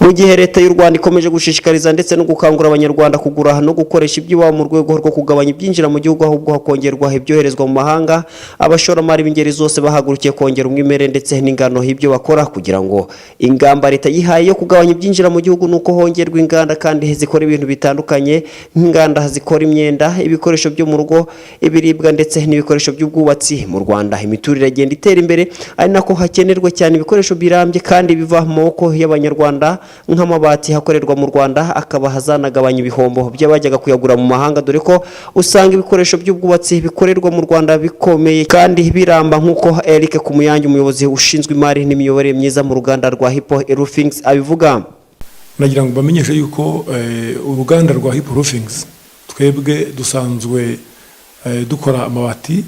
mu gihe leta y'u Rwanda ikomeje gushishikariza ndetse no gukangura abanyarwanda kugura no gukoresha iby'iwabo mu rwego rwo kugabanya ibyinjira mu gihugu ahubwo hakongerwa ibyoherezwa mu mahanga, abashoramari b'ingeri zose bahagurukiye kongera umwimerere ndetse n'ingano y'ibyo bakora kugira ngo ingamba leta yihaye yo kugabanya ibyinjira mu gihugu nuko hongerwa inganda kandi zikora ibintu bitandukanye nk'inganda zikora imyenda, ibikoresho byo mu rugo, ibiribwa ndetse n'ibikoresho by'ubwubatsi. Mu Rwanda imiturire igenda itera imbere ari nako hakenerwa cyane ibikoresho birambye kandi biva mu maboko y'Abanyarwanda nk'amabati hakorerwa mu Rwanda akaba hazanagabanya ibihombo by'abajyaga kuyagura mu mahanga, dore ko usanga ibikoresho by'ubwubatsi bikorerwa mu Rwanda bikomeye kandi biramba nk'uko Eric Kumuyange umuyobozi ushinzwe imari n'imiyoborere myiza mu ruganda rwa Hippo Roofings abivuga. Nagira ngo bamenyeshe yuko uruganda rwa Hippo Roofings twebwe dusanzwe dukora amabati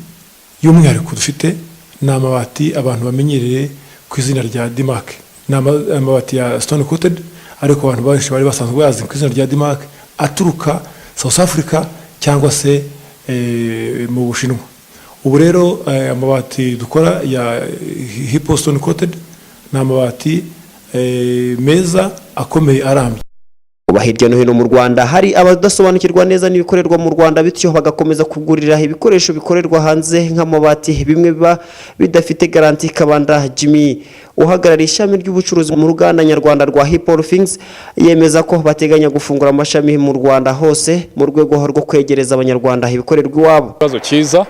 y'umwihariko dufite n'amabati abantu bamenyereye ku izina rya Dimac, n'amabati ya stone coated ariko abantu benshi bari basanzwe bazi ku izina rya Dimac aturuka South Africa cyangwa se mu Bushinwa. Ubu rero amabati dukora ya Hippo stone coated n'amabati meza akomeye arambye. Hirya no hino mu Rwanda hari abadasobanukirwa neza n'ibikorerwa mu Rwanda bityo bagakomeza kugurira ibikoresho bikorerwa hanze nk'amabati bimwe biba bidafite garanti. Kabanda Jimmy uhagarariye ishami ry'ubucuruzi mu ruganda nyarwanda rwa Hippo Roofings yemeza ko bateganya gufungura amashami mu Rwanda hose mu rwego rwo kwegereza abanyarwanda ibikorerwa iwabo. Ikibazo cyiza,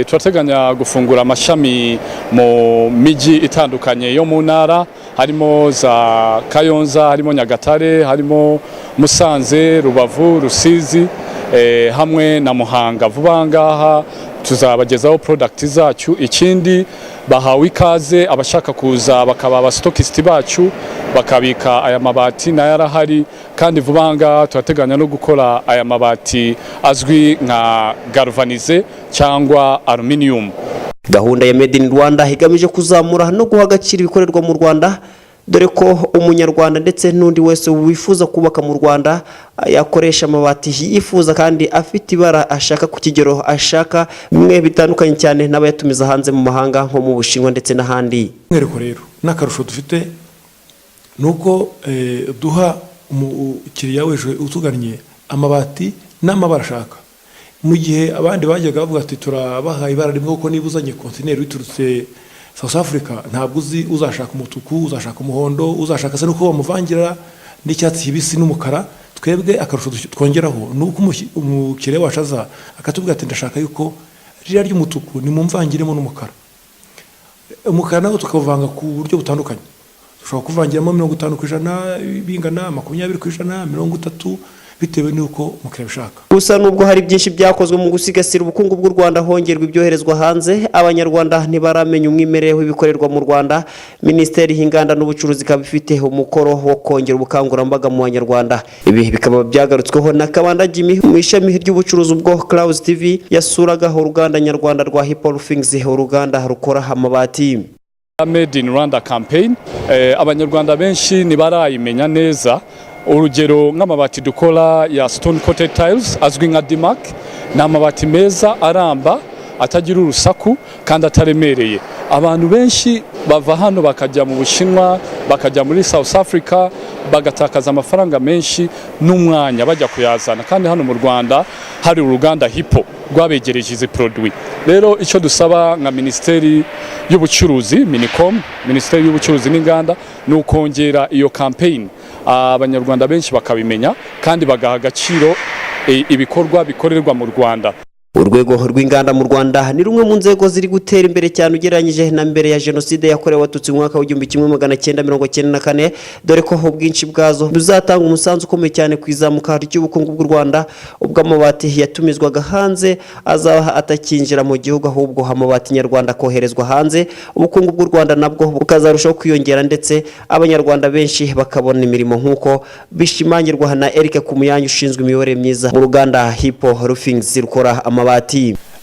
turateganya gufungura amashami mu miji itandukanye yo mu ntara, harimo za Kayonza, harimo Nyagatare, harimo Musanze, Rubavu, Rusizi hamwe na Muhanga. Vuba ngaha tuzabagezaho product zacu. Ikindi bahawe ikaze abashaka kuza bakaba abastokist bacu bakabika aya mabati na yarahari, kandi vuba ngaha turateganya no gukora aya mabati azwi nka galvanize cyangwa aluminium. Gahunda ya Made in Rwanda igamije kuzamura no guha agaciro ibikorerwa mu Rwanda, dore ko umunyarwanda ndetse n'undi wese wifuza kubaka mu Rwanda yakoresha amabati yifuza kandi afite ibara ashaka ku kigero ashaka, bimwe bitandukanye cyane n'abayatumiza hanze mu mahanga nko mu Bushinwa ndetse n'ahandi. Rero n'akarusho dufite nuko duha umukiriya wese utugannye amabati n'amabara ashaka, mu gihe abandi bajyaga bavuga ati turabaha ibara rimwe kuko niba uzanye kontineri witurutse South Africa ntabwo uzi uzashaka umutuku, uzashaka umuhondo, uzashaka se nuko bamuvangira n'icyatsi kibisi n'umukara. Twebwe akarusho twongeraho nuko umukiriya wacu aza akatubwira ati ndashaka yuko ririya ry'umutuku nimumvangiremo n'umukara. Umukara nawo tukavanga ku buryo butandukanye, dushobora kuvangiramo 50% bingana 20%, 30% bitewe nuko mukiriya bishaka. Gusa nubwo hari byinshi byakozwe mu gusigasira ubukungu bw'u Rwanda hongerwa ibyoherezwa hanze, abanyarwanda ntibaramenya umwimerere w'ibikorerwa mu Rwanda. Minisiteri y'Inganda n'Ubucuruzi ikaba ifite umukoro wo kongera ubukangurambaga mu Banyarwanda. Ibi bikaba byagarutsweho na Kabanda Jimmy mu ishami ry'ubucuruzi ubwo Clouds TV yasuraga uruganda nyarwanda rwa Hippo Roofings, uruganda rukora amabati. Made in Rwanda campaign abanyarwanda benshi nibarayimenya neza. Urugero nk'amabati dukora ya stone coated tiles azwi nka Dimac, ni amabati meza aramba atagira urusaku kandi ataremereye. Abantu benshi bava hano bakajya mu Bushinwa, bakajya muri South Africa, bagatakaza amafaranga menshi n'umwanya bajya kuyazana, kandi hano mu Rwanda hari uruganda Hippo rwabegereje izi produit. Rero icyo dusaba nka Minisiteri y'Ubucuruzi Minisiteri y'Ubucuruzi n'Inganda ni ukongera iyo campaign, abanyarwanda benshi bakabimenya kandi bagaha agaciro ibikorwa bikorerwa mu Rwanda. Urwego rw'inganda mu Rwanda ni rumwe mu nzego ziri gutera imbere cyane ugereranyije na mbere ya Jenoside yakorewe Abatutsi mu mwaka wa 1994, dore ko ubwinshi bwazo buzatanga umusanzu ukomeye cyane ku izamuka ry'ubukungu bw'u Rwanda, ubwo amabati yatumizwaga hanze azaba atakinjira mu gihugu ahubwo amabati nyarwanda koherezwa hanze, ubukungu bw'u Rwanda nabwo bukazarushaho kwiyongera ndetse abanyarwanda benshi bakabona imirimo nk'uko bishimangirwa na Eric Kumuyange ushinzwe imiyoborere myiza mu ruganda Hippo Roofings rukora amabati.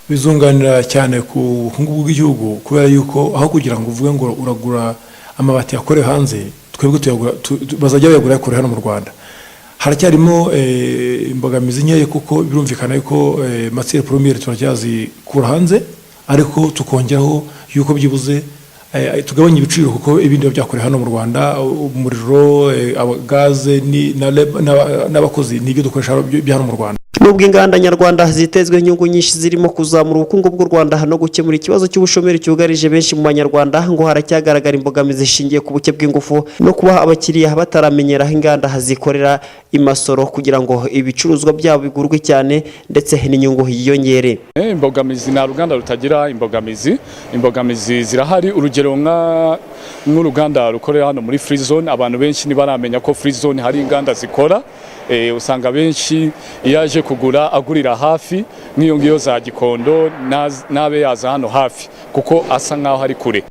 Bizunganira cyane ku bukungu bw'igihugu kubera yuko aho kugira ngo uvuge ngo uragura amabati yakorewe hanze, twebwe tuyagura bazajya bayagura yakore hano mu Rwanda. Haracyarimo imbogamizi nkeya kuko birumvikana yuko matière première turacyazi kura hanze, ariko tukongeraho yuko byibuze tugabanya ibiciro kuko ibindi byakorewe hano mu Rwanda, umuriro, gaze n'abakozi n'ibyo dukoresha bya hano mu Rwanda. Nubwo inganda nyarwanda zitezwe inyungu nyinshi zirimo kuzamura ubukungu bw'u Rwanda no gukemura ikibazo cy'ubushomeri cyugarije benshi mu Banyarwanda, ngo haracyagaragara imbogamizi zishingiye ku buke bw'ingufu no kuba abakiriya bataramenyera aho inganda zikorera imasoro kugira ngo ibicuruzwa byabo bigurwe cyane ndetse n'inyungu yiyongere. Imbogamizi na ruganda rutagira imbogamizi zirahari. Urugero nk'uruganda rukorera hano muri Free Zone, abantu benshi ntibaramenya ko Free Zone hari inganda zikora. Usanga benshi yaje kugura agurira hafi nk'iyo ngiyo za Gikondo nabe yaza hano hafi kuko asa nkaho ari kure.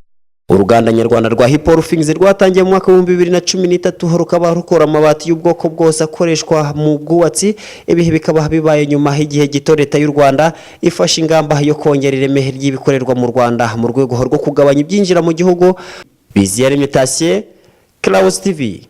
Uruganda nyarwanda rwa Hippo Roofings rwatangiye mu mwaka wa 2013 rukaba rukora amabati y'ubwoko bwose akoreshwa mu bwubatsi. Ibihe bikaba bibaye nyuma y'igihe gito leta y'u Rwanda ifashe ingamba yo kongera ireme ry'ibikorerwa mu Rwanda mu rwego rwo kugabanya ibyinjira mu gihugu. Biziyaremye Tasiye, Clouds TV.